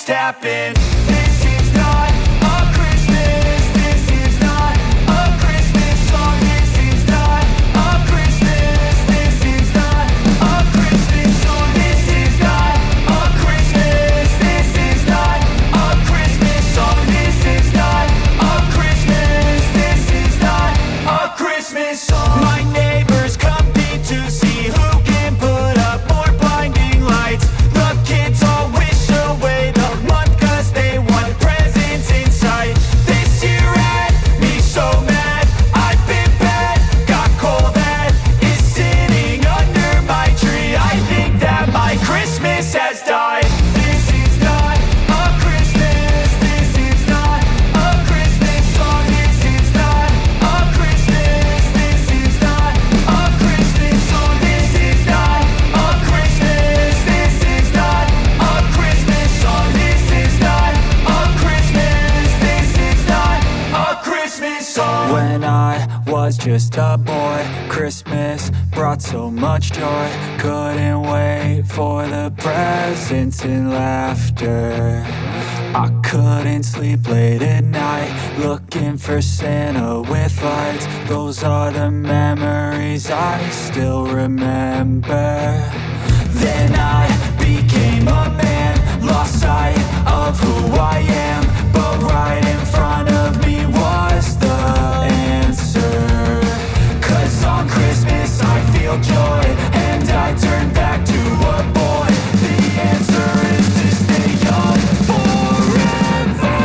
just happened. This is not a Christmas. This is not a Christmas song. This is not a Christmas. This is not a Christmas song. This is not a Christmas. This is not a Christmas song. This is not a Christmas. This is not a Christmas song. My neighbors compete to see who can put up more blinding lights. The kids all wish away the month 'cause they want presents in sight. This year had me so mad, I've been bad, got coal that is sitting under my tree. I think that my Christmas has died. This is not a Christmas. This is not a Christmas song. This is not a Christmas. This is not a Christmas song. This is not a Christmas. This is not a Christmas song. This is not a Christmas. This is not a Christmas song. When I was just a boy, Christmas brought so much joy. Couldn't wait for the presents and laughter. I couldn't sleep late at night, looking for Santa with lights. Those are the memories I still remember. Then I became a man, lost sight of who I am. But right in front of me was the answer. 'Cause on Christmas I feel joy, and I turn back to a boy. The answer is to stay young forever.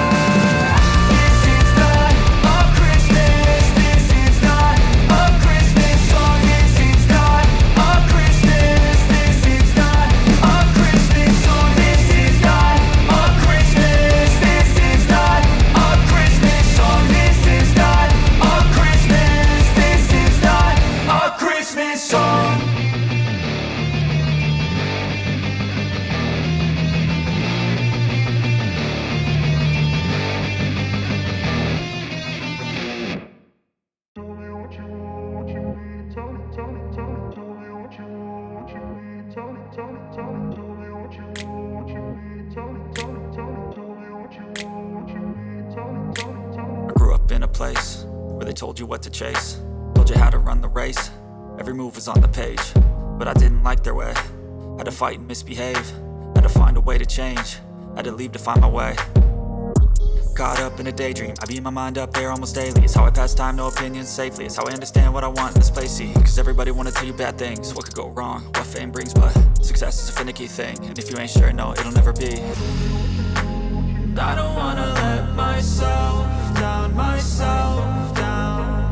This is not a Christmas. This is not a Christmas song. This is not a Christmas. This is not a Christmas song. This is not a Christmas. This is not a Christmas song. This is not a Christmas. This is not a Christmas song. I grew up in a place where they told you what to chase, told you how to run the race. Every move was on the page, but I didn't like their way. Had to fight and misbehave, had to find a way to change, had to leave to find my way. Caught up in a daydream, I beat my mind up there almost daily. It's how I pass time, no opinions safely. It's how I understand what I want in this place, see. Cause everybody wanna tell you bad things, what could go wrong, what fame brings. But success is a finicky thing, and if you ain't sure, no, it'll never be. I don't wanna let myself down, myself down.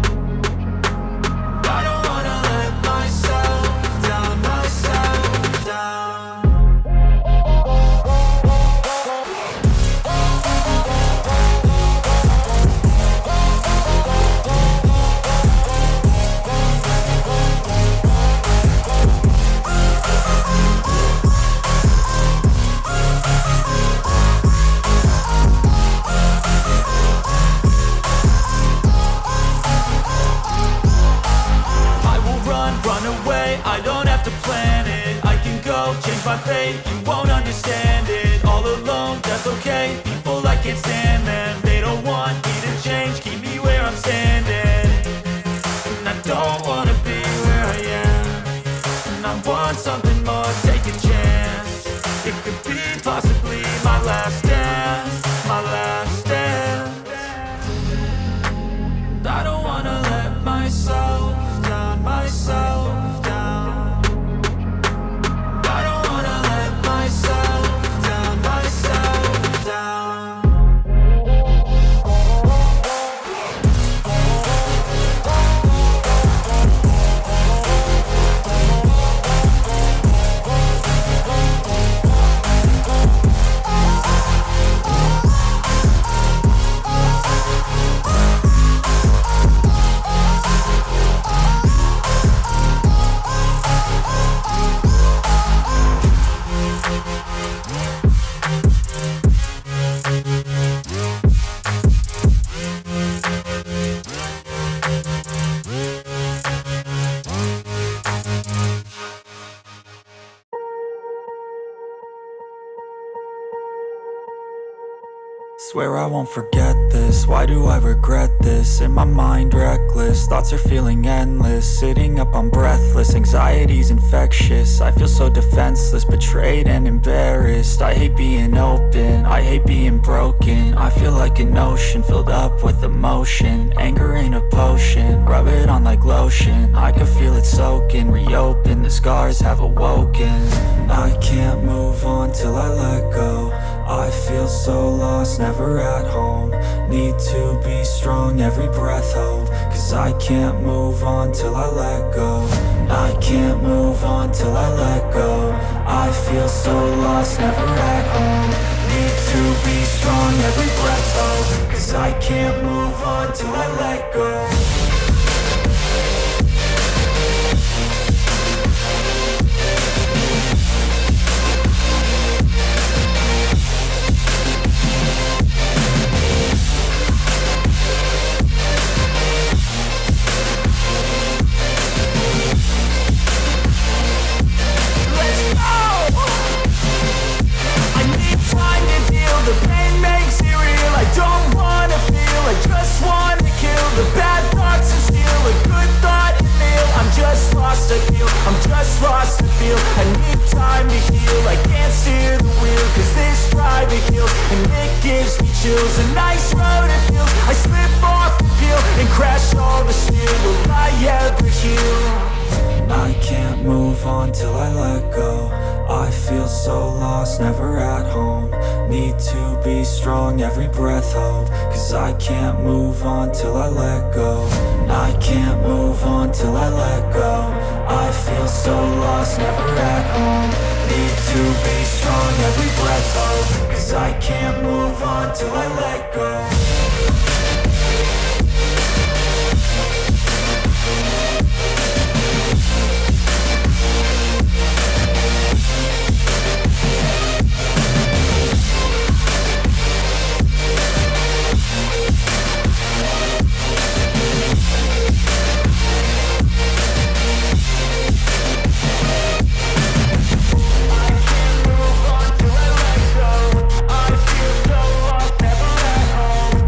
I don't wanna let myself down, myself down. Run away, I don't have to plan it. I can go, change my fate, you won't understand it. All alone, that's okay, people I can't stand them. They don't want me to change, keep me where I'm standing. And I don't wanna be where I am, and I want something more, take a chance. It could be possibly my last dance, my last dance. And I don't wanna let myself down, myself down. I don't wanna let myself down, myself down. Swear I won't forget this, why do I regret this? In my mind reckless, thoughts are feeling endless. Sitting up I'm breathless, anxiety's infectious. I feel so defenseless, betrayed and embarrassed. I hate being open, I hate being broken. I feel like an ocean filled up with emotion. Anger ain't a potion, rub it on like lotion. I can feel it soaking, reopen, the scars have awoken. I can't move on till I let go. I feel so lost, never at home. Need to be strong, every breath hold. Cause I can't move on till I let go. I can't move on till I let go. I feel so lost, never at home. Need to be strong, every breath hold. Cause I can't move on till I let go. The pain makes it real, I don't wanna feel, I just wanna kill the bad thoughts and steal a good thought and kneel. I'm just lost, I feel, I'm just lost, I feel. I need time to heal, I can't steer the wheel. Cause this drive it kills, and it gives me chills. A nice road it feels, I slip off the peel and crash all the steel. Will I ever heal? I can't move on till I let go. I feel so lost, never at home. Need to be strong, every breath hold. Cause I can't move on till I let go. I can't move on till I let go. I feel so lost, never at home. Need to be strong, every breath hold. Cause I can't move on till I let go. I feel so lost, never at home.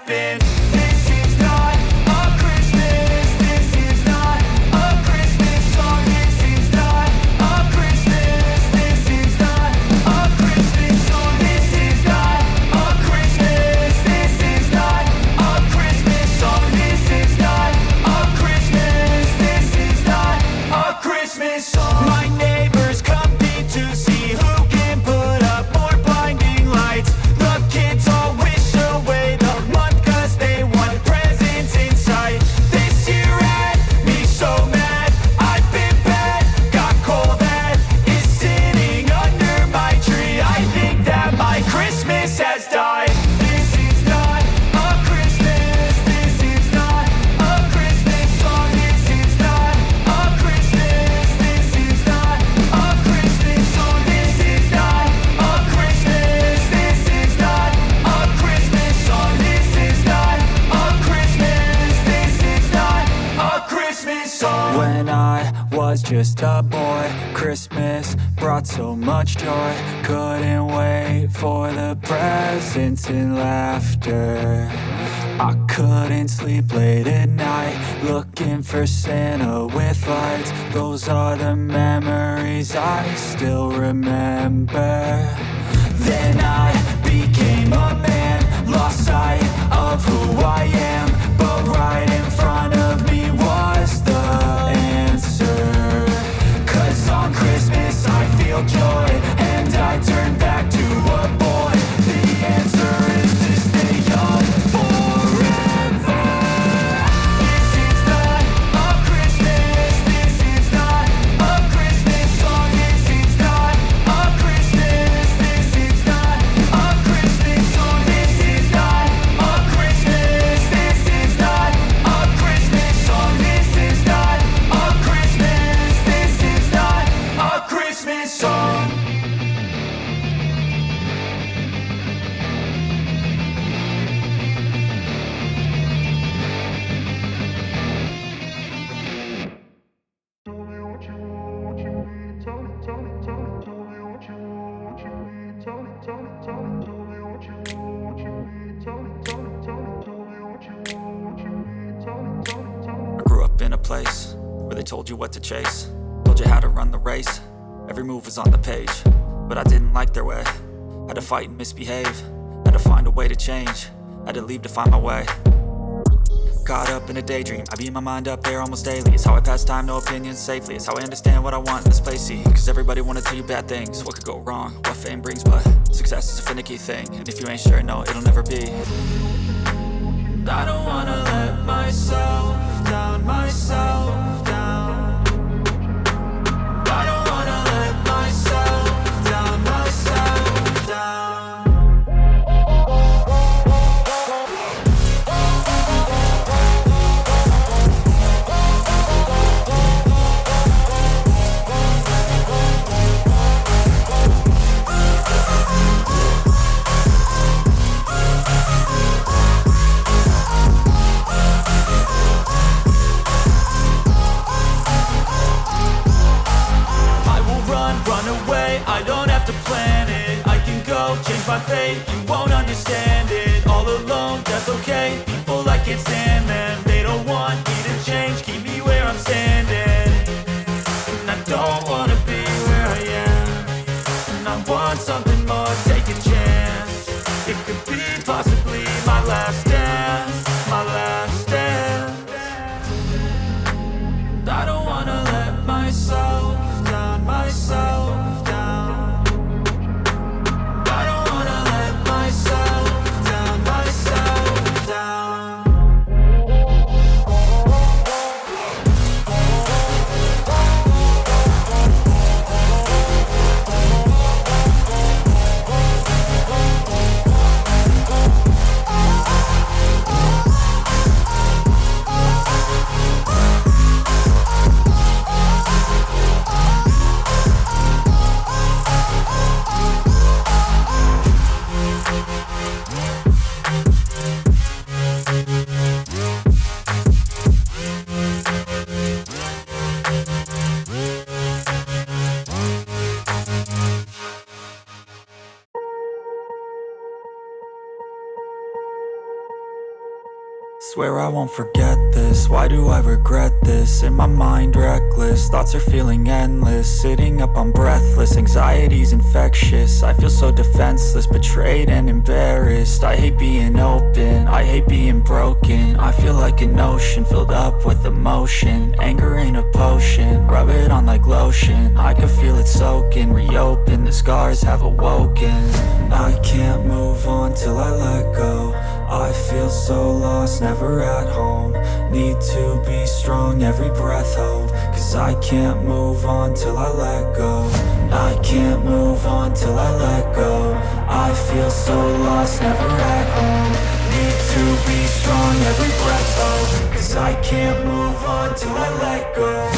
happen. This is not a Christmas. This is not a Christmas song. This is not a Christmas. This is not a Christmas song. This is not a Christmas. This is not a Christmas song. This is not a Christmas. This is not a Christmas song. My neighbors compete to see who can put up more blinding lights. The kids all wish away the month 'cause they want presents in sight. This year had me so mad. I've been bad, got coal that is sitting under my tree. I think that my Christmas has died. This is not a Christmas. This is not a Christmas song. This is not a Christmas. This is not a Christmas song. This is not a Christmas. This is not a Christmas song. This is not a Christmas. This is not a Christmas song. When I was just a boy, Christmas brought so much joy. Couldn't wait for the presents and laughter. I couldn't sleep late at night, looking for Santa with lights. Those are the memories I still remember. Then I became a man, lost sight of who I am. But right in front of me was the answer. 'Cause on Christmas I feel joy, and I turn back to a boy. The answer is to stay young forever. This is not a Christmas. This is not a Christmas song. This is not a Christmas. This is not a Christmas song. This is not a Christmas. This is not a Christmas song. This is not a Christmas. This is not a Christmas song. Tell me what you want, what you need. Tell me, tell me, tell me, tell me what you want, what you need. Tell me, tell me, tell me, tell me what you want, what you need. Tell me, tell me, tell me, tell me what you want, what you need. Tell me, tell me, tell me. I grew up in a place where they told you what to chase, told you how to run the race. Every move was on the page, but I didn't like their way. Had to fight and misbehave, had to find a way to change, had to leave to find my way. Caught up in a daydream, I beat my mind up there almost daily. It's how I pass time, no opinions safely. It's how I understand what I want in this place, see. 'Cause everybody wanna tell you bad things, what could go wrong, what fame brings. But success is a finicky thing, and if you ain't sure, no, it'll never be. I don't wanna let myself down, myself down. I don't wanna let myself down, myself down. Run away, I don't have to plan it. I can go change my fate, you won't understand it. All alone, that's okay. People, I can't stand them. They don't want me to change, keep me where I'm standing. And I don't wanna be where I am. And I want something more, take a chance. It could be possibly my last dance, my last dance. I don't wanna let myself down, myself down. I don't wanna let myself down, myself down. Swear I won't forget this, why do I regret this? In my mind reckless, thoughts are feeling endless. Sitting up, I'm breathless, anxiety's infectious. I feel so defenseless, betrayed and embarrassed. I hate being open, I hate being broken. I feel like an ocean filled up with emotion. Anger ain't a potion, rub it on like lotion. I can feel it soaking, reopen, the scars have awoken. I can't move on till I let go. I feel so lost, never at home. Need to be strong, every breath hold. Cause I can't move on till I let go. I can't move on till I let go. I feel so lost, never at home. Need to be strong, every breath hold. Cause I can't move on till I let go.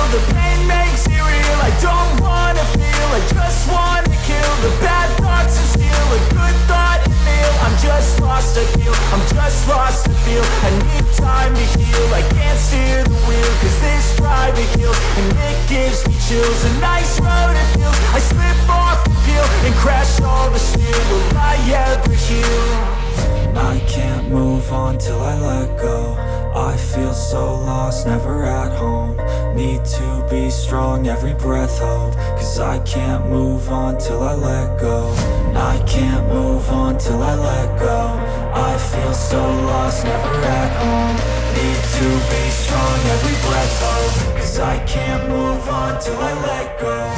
The pain makes it real, I don't wanna feel, I just wanna kill the bad thoughts and steal a good thought and feel. I'm just lost, I feel, I'm just lost, I feel. I need time to heal, I can't steer the wheel. Cause this drive it kills, and it gives me chills. A nice road it feels, I slip off the peel and crash all the steel. Will I ever heal? I can't move on till I let go. I feel so lost, never at home. Need to be strong, every breath hold. Cause I can't move on till I let go. I can't move on till I let go. I feel so lost, never at home. Need to be strong, every breath hold. Cause I can't move on till I let go.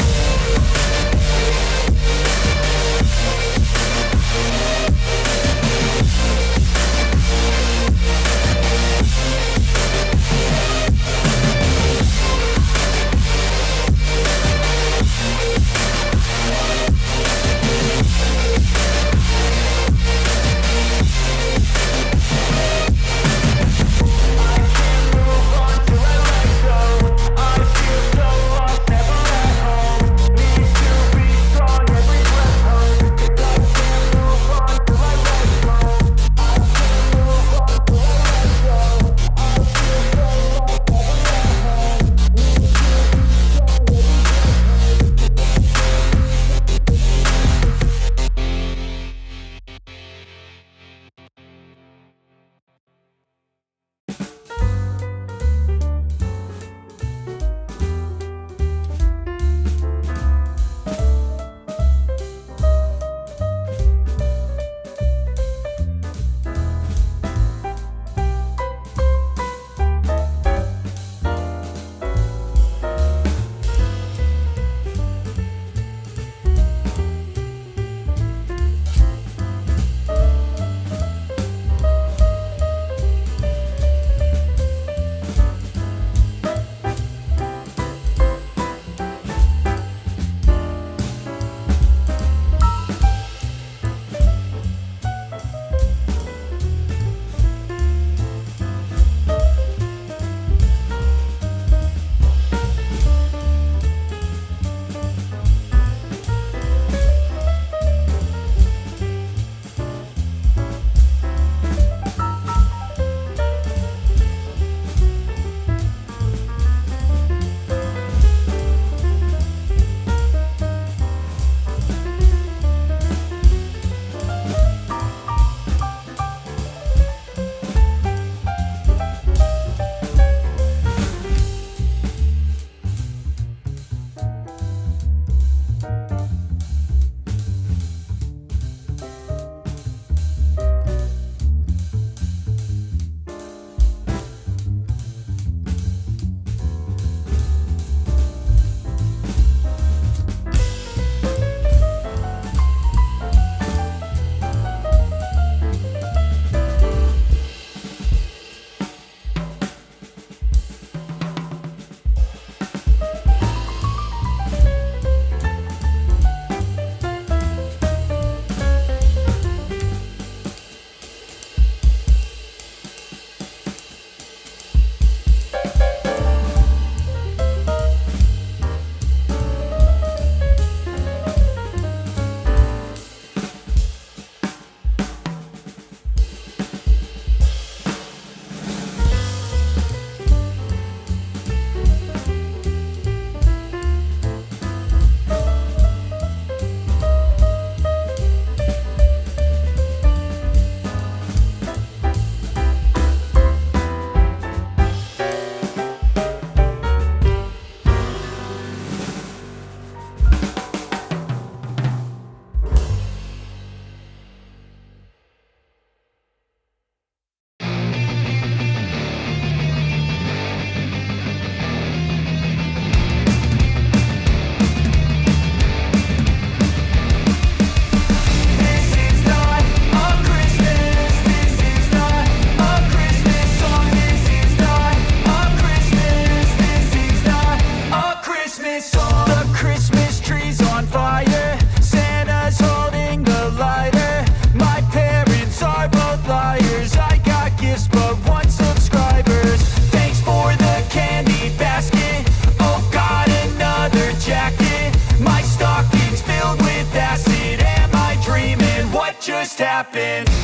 happens.